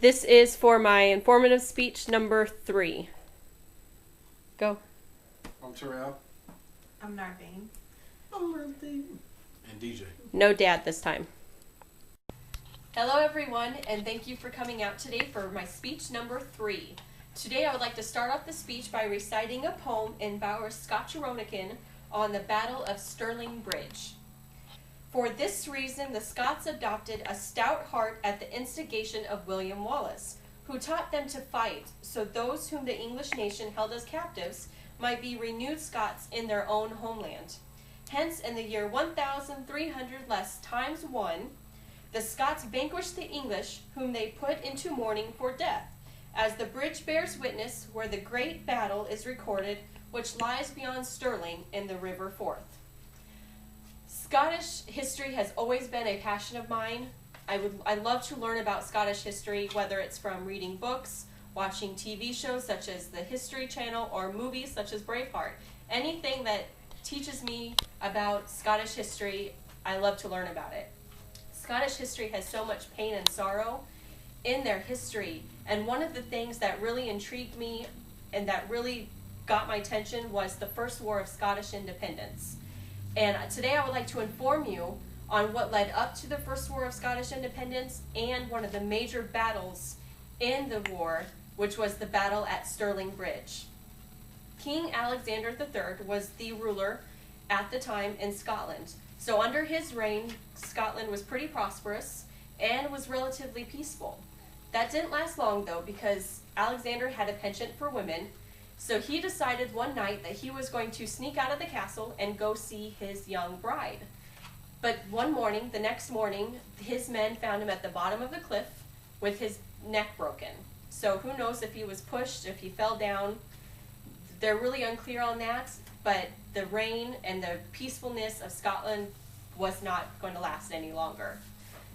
This is for my informative speech number 3. Go. I'm Terrell. I'm Narvane. I'm Ruthie. And DJ. No dad this time. Hello everyone, and thank you for coming out today for my speech number 3. Today I would like to start off the speech by reciting a poem in Bowers Scotiaronicon on the Battle of Stirling Bridge. For this reason, the Scots adopted a stout heart at the instigation of William Wallace, who taught them to fight, so those whom the English nation held as captives might be renewed Scots in their own homeland. Hence, in the year 1300 less times 1, the Scots vanquished the English, whom they put into mourning for death, as the bridge bears witness, where the great battle is recorded, which lies beyond Stirling in the River Forth. Scottish history has always been a passion of mine. I love to learn about Scottish history, whether it's from reading books, watching TV shows such as the History Channel, or movies such as Braveheart. Anything that teaches me about Scottish history, I love to learn about it. Scottish history has so much pain and sorrow in their history, and one of the things that really intrigued me and that really got my attention was the First War of Scottish Independence. And today I would like to inform you on what led up to the First War of Scottish Independence and one of the major battles in the war, which was the battle at Stirling Bridge. King Alexander III was the ruler at the time in Scotland. So under his reign, Scotland was pretty prosperous and was relatively peaceful. That didn't last long though, because Alexander had a penchant for women. So he decided one night that he was going to sneak out of the castle and go see his young bride. But the next morning, his men found him at the bottom of the cliff with his neck broken. So who knows if he was pushed, if he fell down. They're really unclear on that, but the reign and the peacefulness of Scotland was not going to last any longer.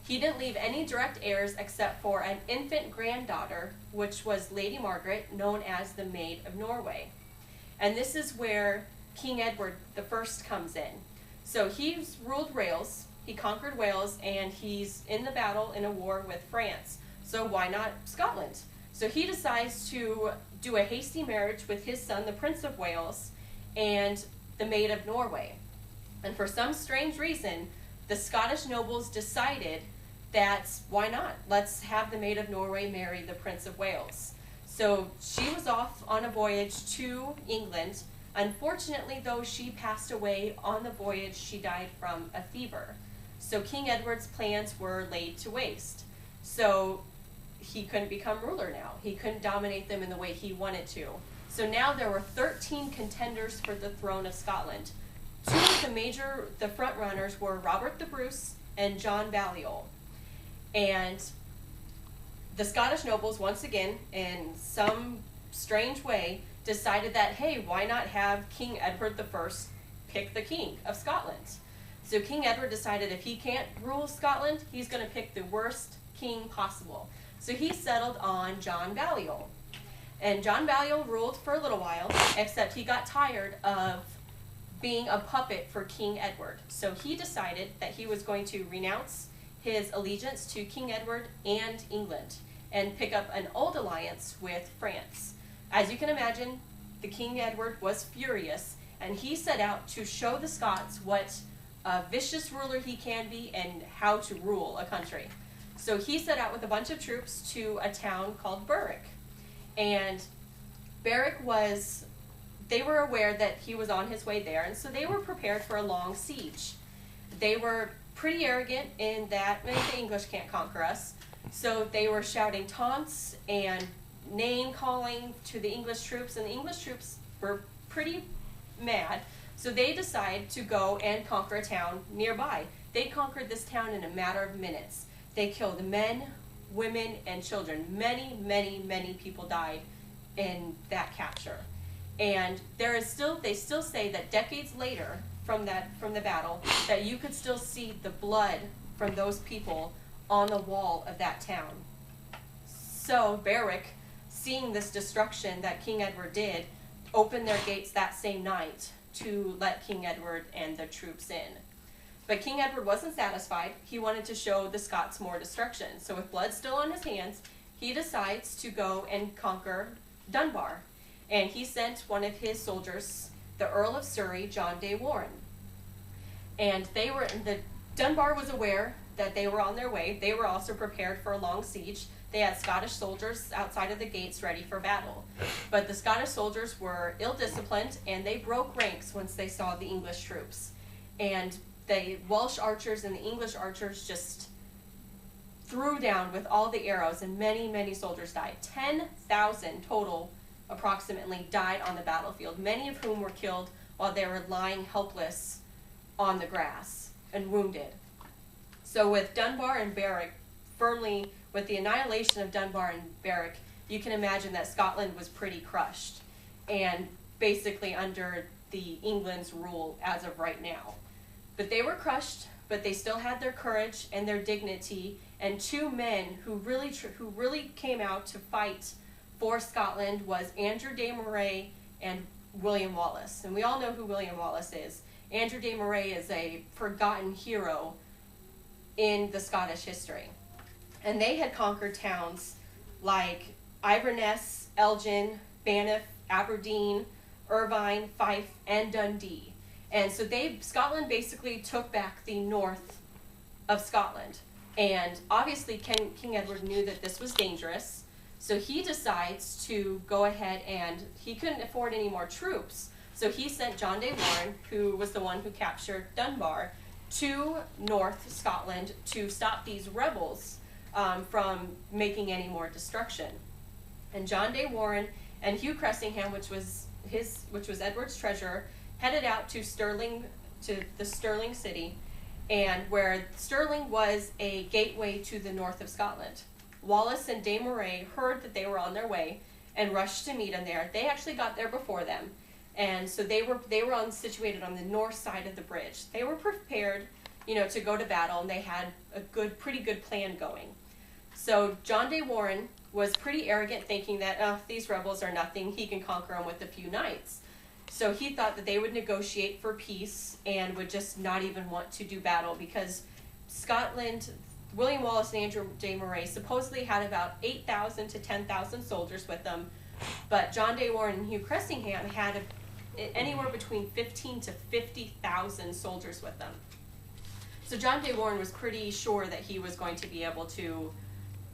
He didn't leave any direct heirs except for an infant granddaughter, which was Lady Margaret, known as the Maid of Norway. And this is where King Edward I comes in. So he's ruled Wales, he conquered Wales, and he's in the battle in a war with France. So why not Scotland? So he decides to do a hasty marriage with his son, the Prince of Wales, and the Maid of Norway. And for some strange reason, the Scottish nobles decided that why not? Let's have the Maid of Norway marry the Prince of Wales. So she was off on a voyage to England. Unfortunately, though, she passed away on the voyage. She died from a fever. So King Edward's plans were laid to waste. So he couldn't become ruler now. He couldn't dominate them in the way he wanted to. So now there were 13 contenders for the throne of Scotland. Two of the front runners were Robert the Bruce and John Balliol. And the Scottish nobles, once again, in some strange way, decided that, hey, why not have King Edward I pick the king of Scotland? So King Edward decided if he can't rule Scotland, he's going to pick the worst king possible. So he settled on John Balliol. And John Balliol ruled for a little while, except he got tired of being a puppet for King Edward. So he decided that he was going to renounce his allegiance to King Edward and England and pick up an old alliance with France. As you can imagine, the King Edward was furious, and he set out to show the Scots what a vicious ruler he can be and how to rule a country. So he set out with a bunch of troops to a town called Berwick. And Berwick they were aware that he was on his way there, and so they were prepared for a long siege. They were pretty arrogant in that the English can't conquer us. So they were shouting taunts and name-calling to the English troops, and the English troops were pretty mad. So they decided to go and conquer a town nearby. They conquered this town in a matter of minutes. They killed men, women, and children. Many, many, many people died in that capture. And they still say that decades later from the battle, that you could still see the blood from those people on the wall of that town. So Berwick, seeing this destruction that King Edward did, opened their gates that same night to let King Edward and the troops in. But King Edward wasn't satisfied. He wanted to show the Scots more destruction. So with blood still on his hands, he decides to go and conquer Dunbar. And he sent one of his soldiers, the Earl of Surrey, John de Warenne. And Dunbar was aware that they were on their way. They were also prepared for a long siege. They had Scottish soldiers outside of the gates ready for battle. But the Scottish soldiers were ill-disciplined, and they broke ranks once they saw the English troops. And the Welsh archers and the English archers just threw down with all the arrows, and many, many soldiers died. 10,000 total, approximately, died on the battlefield, many of whom were killed while they were lying helpless on the grass and wounded. So with Dunbar and Berwick firmly, with the annihilation of Dunbar and Berwick, you can imagine that Scotland was pretty crushed and basically under the England's rule as of right now. But they were crushed, but they still had their courage and their dignity, and two men who really came out to fight for Scotland was Andrew de Moray and William Wallace. And we all know who William Wallace is. Andrew de Moray is a forgotten hero in the Scottish history. And they had conquered towns like Inverness, Elgin, Banff, Aberdeen, Irvine, Fife, and Dundee. And so Scotland basically took back the north of Scotland. And obviously King Edward knew that this was dangerous, so he decides to go ahead, and he couldn't afford any more troops. So he sent John de Warenne, who was the one who captured Dunbar, to North Scotland to stop these rebels from making any more destruction. And John de Warenne and Hugh Cressingham, which was Edward's treasurer, headed out to the Stirling city, and where Stirling was a gateway to the north of Scotland. Wallace and de Moray heard that they were on their way and rushed to meet them there. They actually got there before them, and so they were situated on the north side of the bridge. They were prepared, to go to battle, and they had a pretty good plan going. So John de Warenne was pretty arrogant, thinking that these rebels are nothing. He can conquer them with a few knights. So he thought that they would negotiate for peace and would just not even want to do battle, because Scotland, William Wallace and Andrew de Moray supposedly had about 8,000 to 10,000 soldiers with them, but John de Warenne and Hugh Cressingham had anywhere between 15 to 50,000 soldiers with them. So John de Warenne was pretty sure that he was going to be able to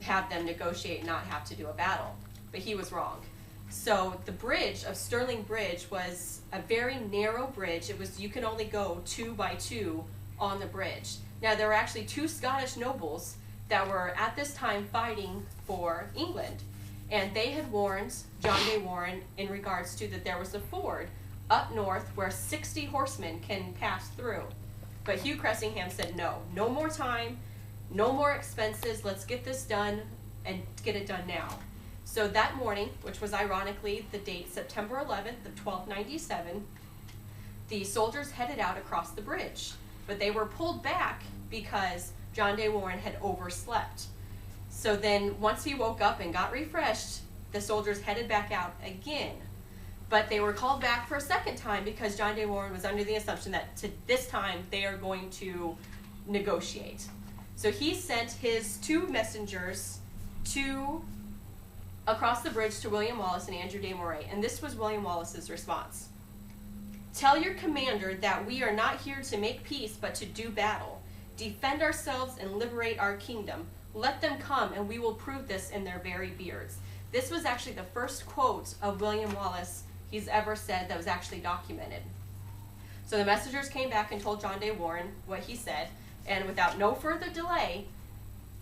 have them negotiate and not have to do a battle, but he was wrong. So the bridge of Stirling Bridge was a very narrow bridge. You could only go 2 by 2 on the bridge. Now, there were actually 2 Scottish nobles that were at this time fighting for England, and they had warned John de Warenne in regards to that there was a ford up north where 60 horsemen can pass through. But Hugh Cressingham said, no more time, no more expenses, let's get this done and get it done now. So that morning, which was ironically the date September 11th of 1297, the soldiers headed out across the bridge, but they were pulled back because John de Warenne had overslept. So then once he woke up and got refreshed, the soldiers headed back out again. But they were called back for a second time because John de Warenne was under the assumption that this time they are going to negotiate. So he sent his 2 messengers across the bridge to William Wallace and Andrew de Moray, and this was William Wallace's response. "Tell your commander that we are not here to make peace but to do battle. Defend ourselves and liberate our kingdom. Let them come and we will prove this in their very beards." This was actually the first quote of William Wallace he's ever said that was actually documented. So the messengers came back and told John de Warenne what he said, and without no further delay,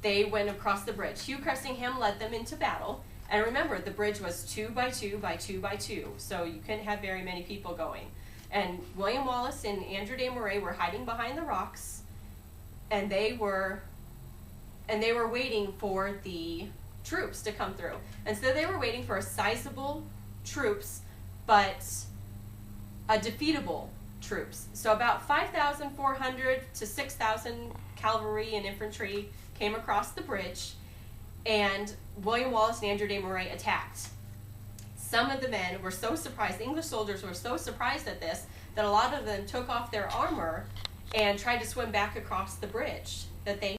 they went across the bridge. Hugh Cressingham led them into battle. And remember, the bridge was 2 by 2 by 2 by 2, so you couldn't have very many people going. And William Wallace and Andrew de Moray were hiding behind the rocks, and they were waiting for the troops to come through. And so they were waiting for a sizable troops, but a defeatable troops. So about 5,400 to 6,000 cavalry and infantry came across the bridge, and William Wallace and Andrew de Moray attacked. Some of the men were so surprised, the English soldiers were so surprised at this, that a lot of them took off their armor and tried to swim back across the bridge that they